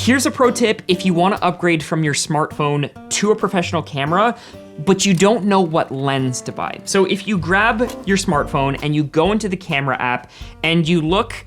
Here's a pro tip if you want to upgrade from your smartphone to a professional camera, but you don't know what lens to buy. So if you grab your smartphone and you go into the camera app and you look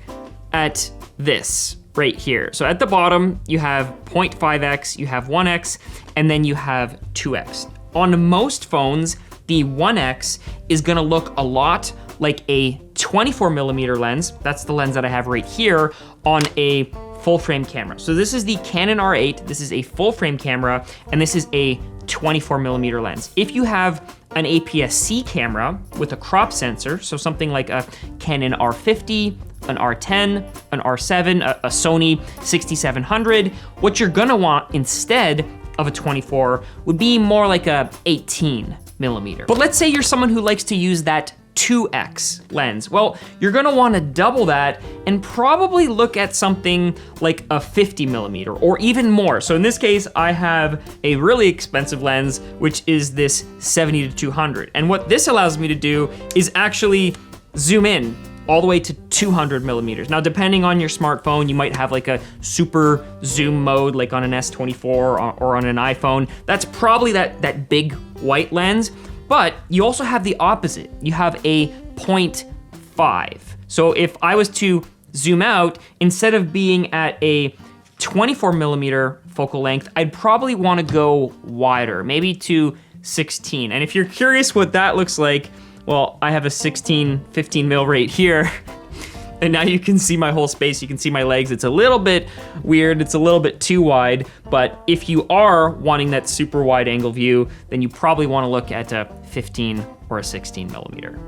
at this right here. So at the bottom, you have 0.5x, you have 1x, and then you have 2x. On most phones, the 1x is gonna look a lot like a 24mm lens. That's the lens that I have right here on a full frame camera. So this is the Canon R8, this is a full frame camera, and this is a 24mm lens. If you have an APS-C camera with a crop sensor, so something like a Canon R50, an R10, an R7, a Sony 6700, what you're gonna want instead of a 24 would be more like a 18mm. But let's say you're someone who likes to use that 2x lens. Well, you're gonna wanna double that and probably look at something like a 50mm or even more. So in this case, I have a really expensive lens, which is this 70-200. And what this allows me to do is actually zoom in all the way to 200mm. Now, depending on your smartphone, you might have like a super zoom mode, like on an S24 or on an iPhone. That's probably that big white lens. But you also have the opposite. You have a 0.5. So if I was to zoom out, instead of being at a 24mm focal length, I'd probably wanna go wider, maybe to 16. And if you're curious what that looks like, well, I have a 15mm right here. And now you can see my whole space, you can see my legs. It's a little bit weird, it's a little bit too wide, but if you are wanting that super wide angle view, then you probably wanna look at a 15 or a 16mm.